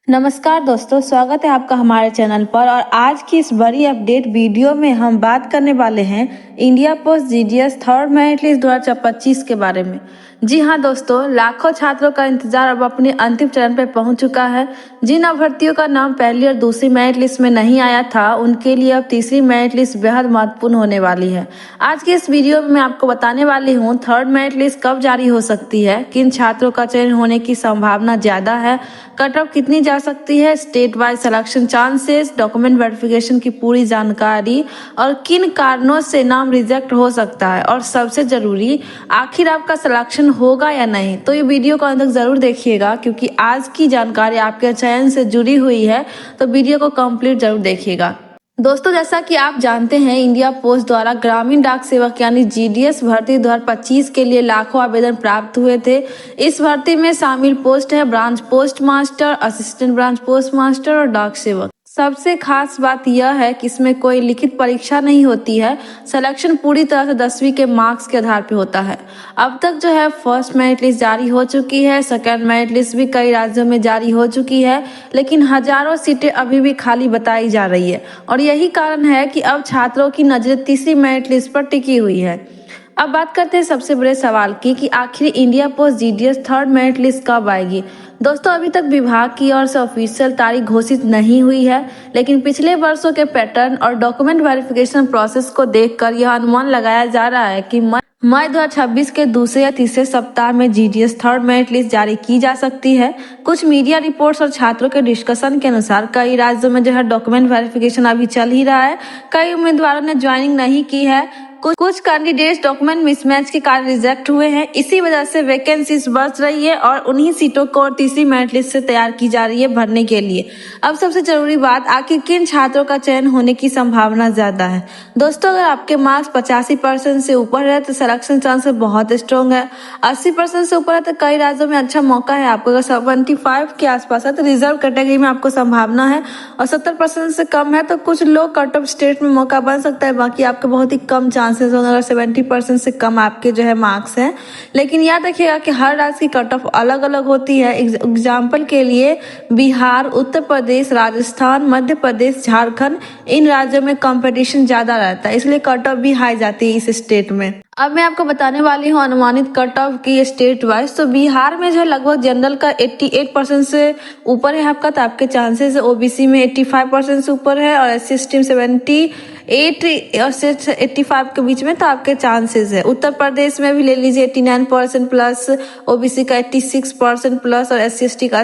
नमस्कार दोस्तों, स्वागत है आपका हमारे चैनल पर। और आज की इस बड़ी अपडेट वीडियो में हम बात करने वाले हैं India Post GDS third merit list 2025 के बारे में। जी हाँ दोस्तों, लाखों छात्रों का इंतजार अब अपने अंतिम चरण पर पहुंच चुका है। जिन अभ्यर्थियों का नाम पहली और दूसरी मेरिट लिस्ट में नहीं आया था, उनके लिए अब तीसरी मेरिट लिस्ट बेहद महत्वपूर्ण होने वाली है। आज की इस वीडियो में मैं आपको बताने वाली हूँ थर्ड मेरिट लिस्ट कब जारी हो सकती है, किन छात्रों का चयन होने की संभावना ज्यादा है, कट ऑफ कितनी जा सकती है, state wise selection chances, document verification की पूरी जानकारी और किन कारणों से नाम रिजेक्ट हो सकता है, और सबसे जरूरी आखिर आपका सिलेक्शन होगा या नहीं। तो ये वीडियो को अंत तक जरूर देखिएगा, क्योंकि आज की जानकारी आपके चयन से जुड़ी हुई है, तो वीडियो को कंप्लीट जरूर देखिएगा। दोस्तों, जैसा कि आप जानते हैं, इंडिया पोस्ट द्वारा ग्रामीण डाक सेवक यानी जीडीएस भर्ती 2025 के लिए लाखों आवेदन प्राप्त हुए थे। इस भर्ती में शामिल पोस्ट है branch post master, assistant branch post master और डाक सेवक। सबसे खास बात यह है कि इसमें कोई लिखित परीक्षा नहीं होती है। सिलेक्शन पूरी तरह से 10वीं के मार्क्स के आधार पर होता है। अब तक जो है फर्स्ट मेरिट लिस्ट जारी हो चुकी है, सेकंड मेरिट लिस्ट भी कई राज्यों में जारी हो चुकी है, लेकिन हजारों सीटें अभी भी खाली बताई जा रही है। और यही कारण है कि अब छात्रों की नजर तीसरी मेरिट लिस्ट पर टिकी हुई है। अब बात करते हैं सबसे बड़े सवाल की कि आखिर India Post GDS third merit list कब आएगी। दोस्तों, अभी तक विभाग की ओर से ऑफिशियल तारीख घोषित नहीं हुई है, लेकिन पिछले वर्षों के पैटर्न और डॉक्यूमेंट वेरिफिकेशन प्रोसेस को देखकर यह अनुमान लगाया जा रहा है कि मई 2026 के दूसरे या तीसरे सप्ताह में जीडीएस थर्ड मेरिट लिस्ट जारी की जा सकती है। कुछ मीडिया रिपोर्ट्स और छात्रों के डिस्कशन के अनुसार कई राज्यों में जो है डॉक्यूमेंट वेरिफिकेशन अभी चल ही रहा है। कई उम्मीदवारों ने ज्वाइनिंग नहीं की है। कुछ कैंडिडेट्स डॉक्यूमेंट मिसमैच के कारण रिजेक्ट हुए हैं। इसी वजह से वैकेंसीज बढ़ रही है और उन्हीं सीटों को और तीसरी मेरिट लिस्ट से तैयार की जा रही है भरने के लिए। अब सबसे जरूरी बात, आखिर किन छात्रों का चयन होने की संभावना ज्यादा है। दोस्तों, अगर आपके मार्क्स 85% से ऊपर है तो सिलेक्शन चांसेस बहुत स्ट्रॉन्ग है। 80% से ऊपर है तो कई राज्यों में अच्छा मौका है आपको। अगर 75 के आसपास है तो रिजर्व कैटेगरी में आपको संभावना है, और 70% से कम है तो कुछ लो कट ऑफ स्टेट में मौका बन सकता है। बाकी आपके बहुत ही कम चांसेस होंगे अगर 70% से कम आपके जो है मार्क्स हैं। लेकिन याद रखिएगा कि हर राज्य की कट ऑफ अलग अलग होती है। एग्जाम्पल के लिए बिहार, उत्तर प्रदेश, राजस्थान, मध्य प्रदेश, झारखंड, इन राज्यों में कंपटीशन ज्यादा रहता है, इसलिए कट ऑफ भी हाई जाती है इस स्टेट में। अब मैं आपको बताने वाली हूँ अनुमानित कट ऑफ की स्टेट वाइज। तो बिहार में जो है लगभग जनरल का 88% से ऊपर है आपका, तो आपके चांसेस है। ओबीसी में 85% से ऊपर है, और एससी एसटी में 78 और 85 के बीच में, तो आपके चांसेस है। उत्तर प्रदेश में भी ले लीजिए 89% प्लस, ओबीसी का 86% प्लस और एससी एसटी का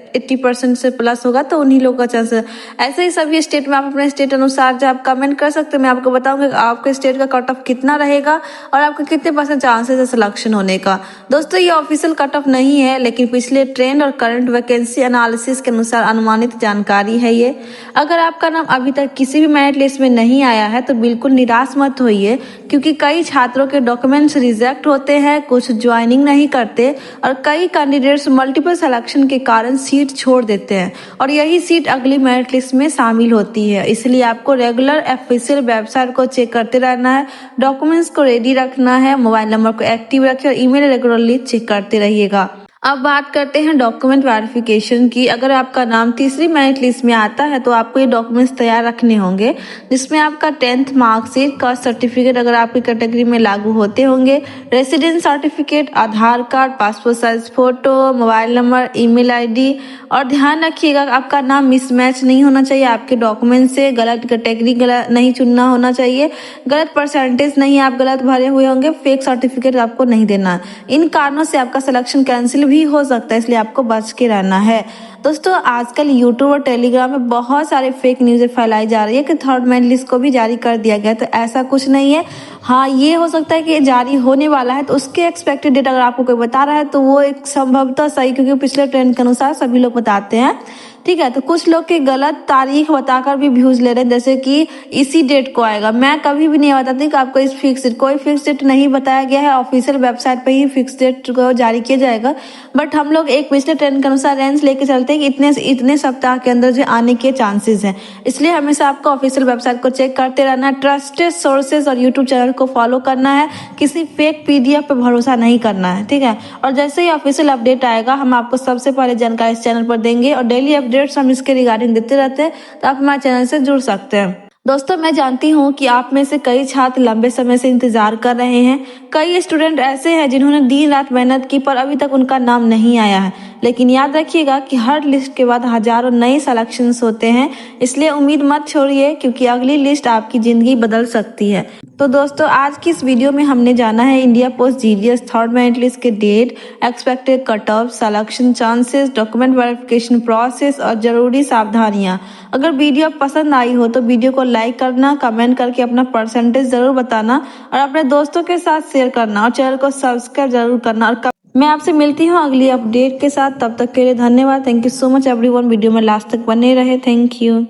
80% से प्लस होगा, तो उन्हीं लोगों का चांस है। ऐसे ही सभी स्टेट में आप अपने स्टेट अनुसार जो आप कमेंट कर सकते हैं। मैं आपको बताऊंगा आपके स्टेट का कट ऑफ कितना रहेगा और आपके कितने % चांसेस है सिलेक्शन होने का। दोस्तों, ये ऑफिशियल कट ऑफ नहीं है, लेकिन पिछले ट्रेंड और करंट वैकेंसी एनालिसिस के अनुसार अनुमानित जानकारी है ये। अगर आपका नाम अभी तक किसी भी मेरिट लिस्ट में नहीं आया है तो बिल्कुल निराश मत होइए, क्योंकि कई छात्रों के डॉक्यूमेंट्स रिजेक्ट होते हैं, कुछ ज्वाइनिंग नहीं करते, और कई कैंडिडेट्स मल्टीपल सिलेक्शन के कारण सीट छोड़ देते हैं, और यही सीट अगली मेरिट लिस्ट में शामिल होती है। इसलिए आपको रेगुलर ऑफिशियल वेबसाइट को चेक करते रहना है, डॉक्यूमेंट्स को रेडी रखना है, मोबाइल नंबर को एक्टिव रखिए और ईमेल रेगुलरली चेक करते रहिएगा। अब बात करते हैं डॉक्यूमेंट वेरिफिकेशन की। अगर आपका नाम तीसरी मेरिट लिस्ट में आता है तो आपको ये डॉक्यूमेंट्स तैयार रखने होंगे, जिसमें आपका 10th मार्कशीट, कास्ट सर्टिफिकेट अगर आपकी कैटेगरी में लागू होते होंगे, residence certificate, Aadhaar card, passport size photo, mobile number, email ID. और ध्यान रखिएगा आपका नाम मिसमैच नहीं होना चाहिए आपके डॉक्यूमेंट से, गलत कैटेगरी नहीं चुनना होना चाहिए, गलत परसेंटेज नहीं आप गलत भरे हुए होंगे, फेक सर्टिफिकेट आपको नहीं देना। इन कारणों से आपका सिलेक्शन कैंसिल भी हो सकता है, इसलिए आपको बच के रहना है। दोस्तों, आजकल यूट्यूब और टेलीग्राम में बहुत सारे फेक न्यूज़ें फैलाई जा रही है कि थर्ड मेरिट लिस्ट को भी जारी कर दिया गया, तो ऐसा कुछ नहीं है। हाँ, ये हो सकता है कि जारी होने वाला है, तो उसके एक्सपेक्टेड डेट अगर आपको कोई बता रहा है तो वो एक संभवतः सही, क्योंकि पिछले ट्रेंड के अनुसार सभी लोग बताते हैं। ठीक है, तो कुछ लोग के गलत तारीख बताकर भी व्यूज ले रहे हैं, जैसे कि इसी डेट को आएगा। मैं कभी भी नहीं बताती कि आपको इस कोई फिक्स डेट नहीं बताया गया है। ऑफिशियल वेबसाइट पे ही फिक्स डेट को जारी किया जाएगा, बट हम लोग एक पिछले ट्रेंड के अनुसार रेंज लेके चलते हैं कि इतने सप्ताह के अंदर जो आने के चांसेस हैं। इसलिए हमेशा आपको ऑफिशियल वेबसाइट को चेक करते रहना है, ट्रस्टेड सोर्सेज और यूट्यूब चैनल को फॉलो करना है, किसी फेक PDF पे भरोसा नहीं करना है। ठीक है, और जैसे ही ऑफिशियल अपडेट आएगा हम आपको सबसे पहले जानकारी इस चैनल पर देंगे, और डेली अपडेट अपडेट्स हम इसके रिगार्डिंग देते रहते हैं, तो आप हमारे चैनल से जुड़ सकते हैं। दोस्तों, मैं जानती हूँ कि आप में से कई छात्र लंबे समय से इंतजार कर रहे हैं। कई स्टूडेंट ऐसे हैं जिन्होंने दिन रात मेहनत की पर अभी तक उनका नाम नहीं आया है। लेकिन याद रखिएगा कि हर लिस्ट के बाद हजारों नए सिलेक्शंस होते हैं, इसलिए उम्मीद मत छोड़िए, क्योंकि अगली लिस्ट आपकी ज़िंदगी बदल सकती है। तो दोस्तों, आज की इस वीडियो में हमने जाना है India Post GDS third merit list के date, expected cut off, selection chances, document verification process और ज़रूरी सावधानियाँ। अगर वीडियो पसंद आई हो तो वीडियो को लाइक करना, कमेंट करके अपना परसेंटेज ज़रूर बताना और अपने दोस्तों के साथ शेयर करना और चैनल को सब्सक्राइब जरूर करना। और मैं आपसे मिलती हूँ अगली अपडेट के साथ। तब तक के लिए धन्यवाद। Thank you so much everyone. Video में लास्ट तक बने रहे। Thank you.